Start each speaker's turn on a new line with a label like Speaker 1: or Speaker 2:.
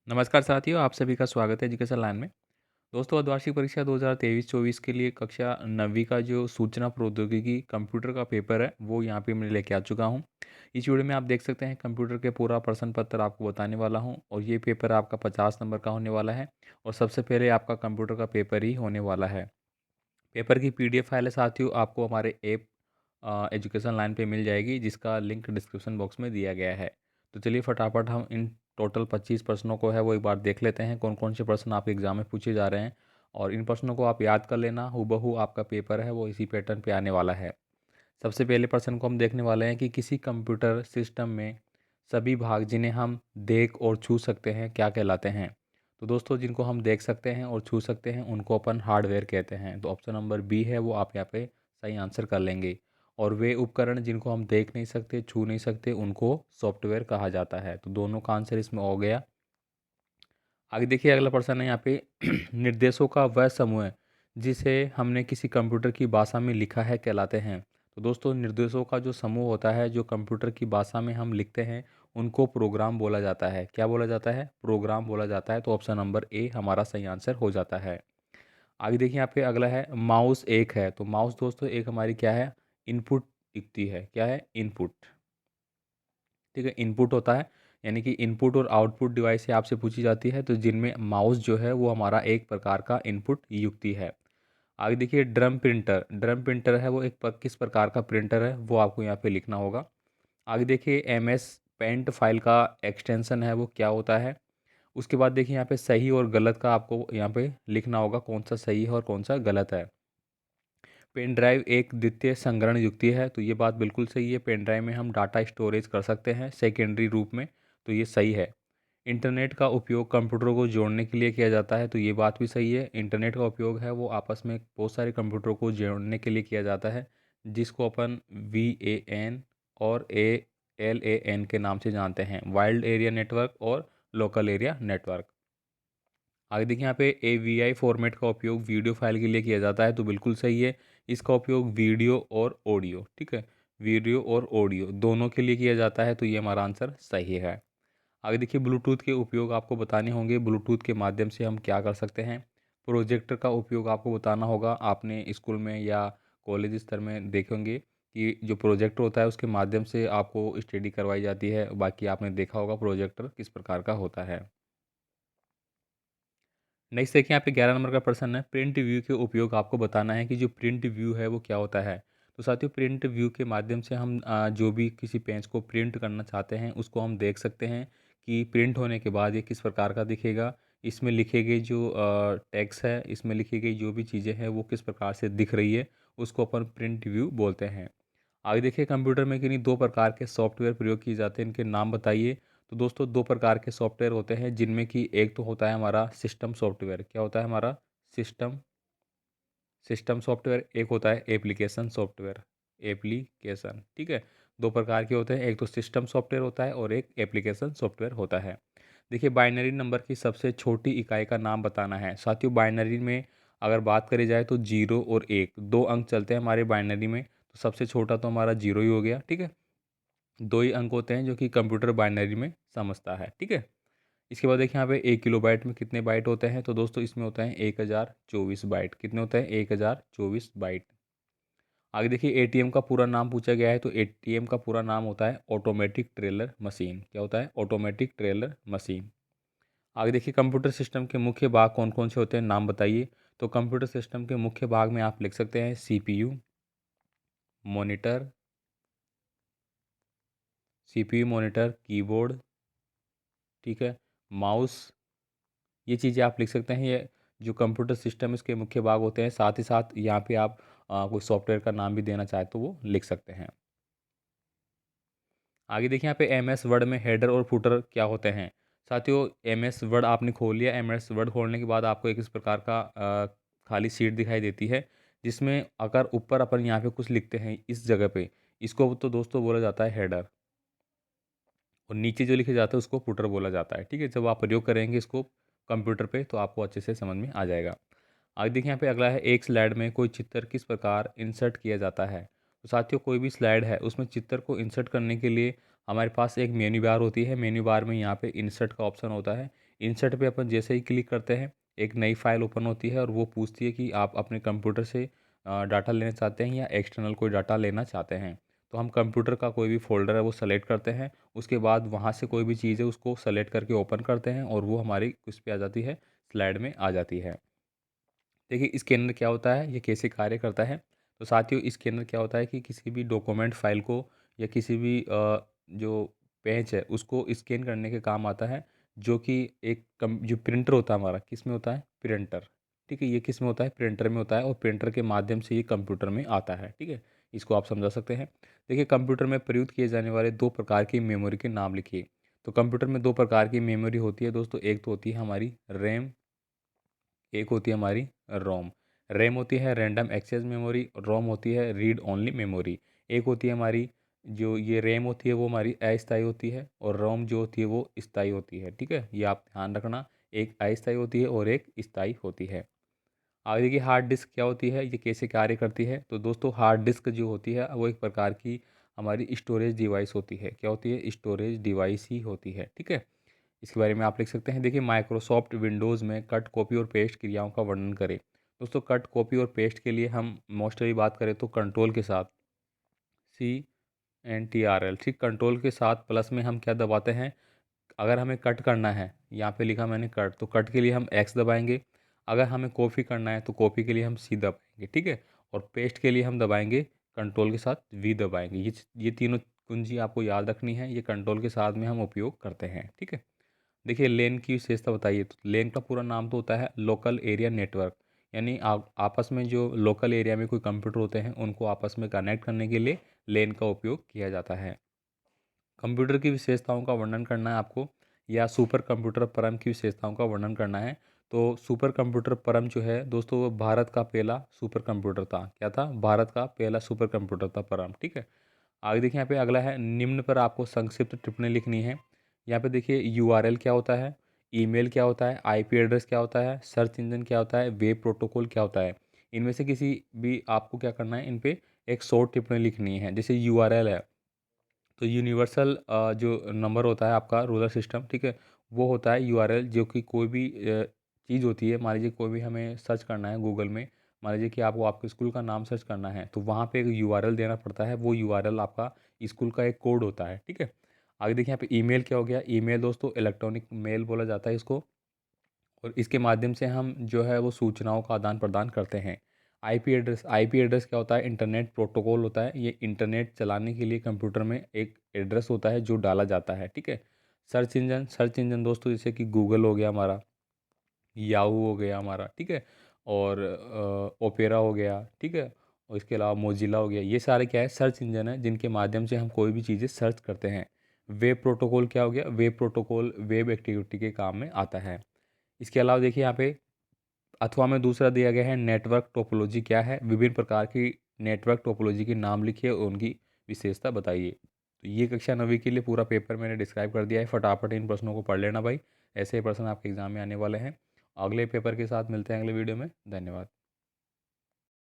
Speaker 1: नमस्कार साथियों, आप सभी का स्वागत है एजुकेशन लाइन में। दोस्तों, अर्धवार्षिक परीक्षा 2023-24 के लिए कक्षा 9वीं का जो सूचना प्रौद्योगिकी कंप्यूटर का पेपर है, वो यहाँ पे मैं लेके आ चुका हूँ। इस वीडियो में आप देख सकते हैं कंप्यूटर के पूरा प्रश्न पत्र आपको बताने वाला हूँ और ये पेपर आपका 50 नंबर का होने वाला है और सबसे पहले आपका कंप्यूटर का पेपर ही होने वाला है। पेपर की पीडीएफ फाइल है साथियों, आपको हमारे ऐप एजुकेशन लाइन पे मिल जाएगी, जिसका लिंक डिस्क्रिप्शन बॉक्स में दिया गया है। तो चलिए फटाफट हम इन टोटल 25 प्रश्नों को है वो एक बार देख लेते हैं, कौन कौन से प्रश्न आपके एग्जाम में पूछे जा रहे हैं और इन प्रश्नों को आप याद कर लेना। हूबहू आपका पेपर है वो इसी पैटर्न पे आने वाला है। सबसे पहले प्रश्न को हम देखने वाले हैं कि किसी कंप्यूटर सिस्टम में सभी भाग जिन्हें हम देख और छू सकते हैं क्या कहलाते हैं। तो दोस्तों, जिनको हम देख सकते हैं और छू सकते हैं उनको अपन हार्डवेयर कहते हैं। तो ऑप्शन नंबर बी है वो आप यहाँ पे सही आंसर कर लेंगे। और वे उपकरण जिनको हम देख नहीं सकते, छू नहीं सकते, उनको सॉफ्टवेयर कहा जाता है। तो दोनों का आंसर इसमें हो गया। आगे देखिए, अगला प्रश्न है यहाँ पे निर्देशों का वह समूह है जिसे हमने किसी कंप्यूटर की भाषा में लिखा है कहलाते हैं। तो दोस्तों, निर्देशों का जो समूह होता है जो कंप्यूटर की भाषा में हम लिखते हैं उनको प्रोग्राम बोला जाता है। क्या बोला जाता है? प्रोग्राम बोला जाता है। तो ऑप्शन नंबर ए हमारा सही आंसर हो जाता है। आगे देखिए, यहाँ पे अगला है माउस एक है। तो माउस दोस्तों एक हमारी क्या है? इनपुट युक्ति है। क्या है? इनपुट। ठीक है, इनपुट होता है, यानी कि इनपुट और आउटपुट डिवाइस से आपसे पूछी जाती है, तो जिनमें माउस जो है वो हमारा एक प्रकार का इनपुट युक्ति है। आगे देखिए, ड्रम प्रिंटर। ड्रम प्रिंटर है वो किस प्रकार का प्रिंटर है वो आपको यहाँ पे लिखना होगा। आगे देखिए, एम एस पेंट फाइल का एक्सटेंशन है वो क्या होता है। उसके बाद देखिए, यहाँ पे सही और गलत का आपको यहाँ पे लिखना होगा, कौन सा सही है और कौन सा गलत है। पेन ड्राइव एक द्वितीय संग्रहण युक्ति है। तो ये बात बिल्कुल सही है, पेन ड्राइव में हम डाटा स्टोरेज कर सकते हैं सेकेंडरी रूप में। तो ये सही है। इंटरनेट का उपयोग कंप्यूटरों को जोड़ने के लिए किया जाता है। तो ये बात भी सही है, इंटरनेट का उपयोग है वो आपस में बहुत सारे कंप्यूटरों को जोड़ने के लिए किया जाता है, जिसको अपन VAN और ALAN के नाम से जानते हैं, वाइल्ड एरिया नेटवर्क और लोकल एरिया नेटवर्क। आगे देखिए, यहाँ पे AVI फॉर्मेट का उपयोग वीडियो फाइल के लिए किया जाता है। तो बिल्कुल सही है, इसका उपयोग वीडियो और ऑडियो, ठीक है, वीडियो और ऑडियो दोनों के लिए किया जाता है। तो ये हमारा आंसर सही है। आगे देखिए, ब्लूटूथ के उपयोग आपको बताने होंगे। ब्लूटूथ के माध्यम से हम क्या कर सकते हैं? प्रोजेक्टर का उपयोग आपको बताना होगा। आपने स्कूल में या कॉलेज स्तर में देखेंगे कि जो प्रोजेक्टर होता है उसके माध्यम से आपको स्टडी करवाई जाती है। बाकी आपने देखा होगा प्रोजेक्टर किस प्रकार का होता है। नेक्स्ट देखिए, यहाँ पे 11 नंबर का प्रश्न है, प्रिंट व्यू के उपयोग आपको बताना है कि जो प्रिंट व्यू है वो क्या होता है। तो साथियों, प्रिंट व्यू के माध्यम से हम जो भी किसी पेज को प्रिंट करना चाहते हैं उसको हम देख सकते हैं कि प्रिंट होने के बाद ये किस प्रकार का दिखेगा। इसमें लिखे गए जो टेक्स्ट है, इसमें लिखी गई जो भी चीज़ें हैं वो किस प्रकार से दिख रही है, उसको अपन प्रिंट व्यू बोलते हैं। आगे देखिए, कंप्यूटर में किन्हीं दो प्रकार के सॉफ्टवेयर प्रयोग किए जाते हैं, इनके नाम बताइए। तो दोस्तों, दो प्रकार के सॉफ्टवेयर होते हैं, जिनमें कि एक तो होता है हमारा सिस्टम सॉफ्टवेयर। क्या होता है हमारा? System system software. एक होता है एप्लीकेशन सॉफ्टवेयर। एप्लीकेशन, ठीक है। दो प्रकार के होते हैं, एक तो सिस्टम सॉफ्टवेयर होता है और एक एप्लीकेशन सॉफ्टवेयर होता है। देखिए, बाइनरी नंबर की सबसे छोटी इकाई का नाम बताना है। साथियों, बाइनरी में अगर बात करी जाए तो 0 और 1 दो अंक चलते हैं हमारे बाइनरी में। तो सबसे छोटा तो हमारा 0 ही हो गया, ठीक है। दो ही अंक होते हैं जो कि कंप्यूटर बाइनरी में समझता है, ठीक है। इसके बाद देखिए, यहाँ पे 1 किलोबाइट में कितने बाइट होते हैं। तो दोस्तों, इसमें होता है 1024 बाइट। कितने होते हैं? 1024 बाइट। आगे देखिए, एटीएम का पूरा नाम पूछा गया है। तो एटीएम का पूरा नाम होता है ऑटोमेटिक टेलर मशीन। क्या होता है? Automatic teller machine. आगे देखिए, कंप्यूटर सिस्टम के मुख्य भाग कौन कौन से होते हैं, नाम बताइए। तो कंप्यूटर सिस्टम के मुख्य भाग में आप लिख सकते हैं CPU, monitor, CPU monitor, keyboard, ठीक है, माउस। ये चीज़ें आप लिख सकते हैं। ये जो कंप्यूटर सिस्टम है इसके मुख्य भाग होते हैं। साथ ही साथ यहाँ पे आप कोई सॉफ्टवेयर का नाम भी देना चाहे तो वो लिख सकते हैं। आगे देखिए, यहाँ पे MS वर्ड में हेडर और फुटर क्या होते हैं। साथियों, MS वर्ड आपने खोल लिया। MS वर्ड खोलने के बाद आपको एक इस प्रकार का खाली सीट दिखाई देती है, जिसमें अगर ऊपर अपन यहाँ पे कुछ लिखते हैं इस जगह पे, इसको तो दोस्तों बोला जाता है हेडर, और नीचे जो लिखे जाता है उसको फुटर बोला जाता है, ठीक है। जब आप प्रयोग करेंगे इसको कंप्यूटर पे तो आपको अच्छे से समझ में आ जाएगा। आगे देखिए, यहाँ पे अगला है, एक स्लाइड में कोई चित्र किस प्रकार इंसर्ट किया जाता है। तो साथियों, कोई भी स्लाइड है उसमें चित्र को इंसर्ट करने के लिए हमारे पास एक मेन्यू बार होती है। मेन्यू बार में यहाँ पे इंसर्ट का ऑप्शन होता है। इंसर्ट पे अपन जैसे ही क्लिक करते हैं, एक नई फाइल ओपन होती है और वो पूछती है कि आप अपने कंप्यूटर से डाटा लेना चाहते हैं या एक्सटर्नल कोई डाटा लेना चाहते हैं। तो हम कंप्यूटर का कोई भी फ़ोल्डर है वो सेलेक्ट करते हैं, उसके बाद वहाँ से कोई भी चीज़ है उसको सेलेक्ट करके ओपन करते हैं और वो हमारी उस पे आ जाती है, स्लाइड में आ जाती है। देखिए इसके अंदर क्या होता है, ये कैसे कार्य करता है। तो साथियों इसके अंदर क्या होता है कि किसी भी डॉक्यूमेंट फाइल को या किसी भी जो पेज है उसको स्कैन करने के काम आता है, जो कि एक कम जो प्रिंटर होता है हमारा, किस में होता है, प्रिंटर। ठीक है, ये किस में होता है, प्रिंटर में होता है और प्रिंटर के माध्यम से ये कंप्यूटर में आता है। ठीक है, इसको आप समझा सकते हैं। देखिए कंप्यूटर में प्रयुक्त किए जाने वाले दो प्रकार की मेमोरी के नाम लिखिए। तो कंप्यूटर में दो प्रकार की मेमोरी होती है दोस्तों, एक तो होती है हमारी रैम, एक होती है हमारी रोम। रैम होती है रैंडम एक्सेस मेमोरी, रोम होती है रीड ओनली मेमोरी। एक होती है हमारी, जो ये रैम होती है वो हमारी अस्थायी होती है और रोम जो होती है वो स्थायी होती है। ठीक है, ये आप ध्यान रखना, एक अस्थायी होती है और एक स्थायी होती है। आगे देखिए हार्ड डिस्क क्या होती है, ये कैसे कार्य करती है। तो दोस्तों हार्ड डिस्क जो होती है वो एक प्रकार की हमारी स्टोरेज डिवाइस होती है। क्या होती है, स्टोरेज डिवाइस ही होती है। ठीक है, इसके बारे में आप लिख सकते हैं। देखिए माइक्रोसॉफ्ट विंडोज़ में कट कॉपी और पेस्ट क्रियाओं का वर्णन करें। दोस्तों कट कॉपी और पेस्ट के लिए हम मोस्टली बात करें तो कंट्रोल के साथ CTRL, ठीक, कंट्रोल के साथ प्लस में हम क्या दबाते हैं, अगर हमें कट करना है, यहाँ पे लिखा मैंने कट, तो कट के लिए हम एक्स दबाएंगे। अगर हमें कॉपी करना है तो कॉपी के लिए हम सी दबाएंगे। ठीक है, और पेस्ट के लिए हम दबाएंगे कंट्रोल के साथ वी दबाएंगे। ये तीनों कुंजी आपको याद रखनी है, ये कंट्रोल के साथ में हम उपयोग करते हैं। ठीक है, देखिए लेन की विशेषता बताइए। तो लेन का पूरा नाम तो होता है लोकल एरिया नेटवर्क, यानी आप आपस में जो लोकल एरिया में कोई कंप्यूटर होते हैं उनको आपस में कनेक्ट करने के लिए लेन का उपयोग किया जाता है। कंप्यूटर की विशेषताओं का वर्णन करना है आपको, या सुपर कंप्यूटर परम की विशेषताओं का वर्णन करना है। तो सुपर कंप्यूटर परम जो है दोस्तों वो भारत का पहला सुपर कंप्यूटर था। क्या था, भारत का पहला सुपर कंप्यूटर था परम। ठीक है, आगे देखिए यहाँ पे अगला है, निम्न पर आपको संक्षिप्त टिप्पणी लिखनी है। यहाँ पे देखिए यूआरएल क्या होता है, ईमेल क्या होता है, आईपी एड्रेस क्या होता है, सर्च इंजन क्या होता है, वेब प्रोटोकॉल क्या होता है। इनमें से किसी भी आपको क्या करना है, इन पे एक शॉर्ट टिप्पणी लिखनी है। जैसे यूआरएल है तो यूनिवर्सल जो नंबर होता है आपका रूलर सिस्टम, ठीक है, वो होता है यूआरएल, जो कि कोई भी चीज़ होती है। मान लीजिए कोई भी हमें सर्च करना है गूगल में, मान लीजिए कि आपको आपके स्कूल का नाम सर्च करना है तो वहाँ पे एक यूआरएल देना पड़ता है, वो यूआरएल आपका स्कूल का एक कोड होता है। ठीक है, आगे देखिए यहाँ पे ईमेल क्या हो गया। ईमेल दोस्तों इलेक्ट्रॉनिक मेल बोला जाता है इसको, और इसके माध्यम से हम जो है वो सूचनाओं का आदान प्रदान करते हैं। आईपी एड्रेस क्या होता है, इंटरनेट प्रोटोकॉल होता है। ये इंटरनेट चलाने के लिए कंप्यूटर में एक एड्रेस होता है जो डाला जाता है। ठीक है, सर्च इंजन दोस्तों जैसे कि गूगल हो गया हमारा, याहू हो गया हमारा, ठीक है, और ओपेरा हो गया, ठीक है, और इसके अलावा मोजिला हो गया। ये सारे क्या है, सर्च इंजन है जिनके माध्यम से हम कोई भी चीज़ें सर्च करते हैं। वेब प्रोटोकॉल क्या हो गया, वेब प्रोटोकॉल वेब एक्टिविटी के काम में आता है। इसके अलावा देखिए यहाँ पे अथवा में दूसरा दिया गया है, नेटवर्क टोपोलॉजी क्या है। विभिन्न प्रकार की नेटवर्क टोपोलॉजी के नाम लिखिए और उनकी विशेषता बताइए। तो ये कक्षा 9वीं के लिए पूरा पेपर मैंने डिस्क्राइब कर दिया है, फटाफट इन प्रश्नों को पढ़ लेना भाई। ऐसे ही प्रश्न आपके एग्जाम में आने वाले हैं। अगले पेपर के साथ मिलते हैं अगले वीडियो में। धन्यवाद।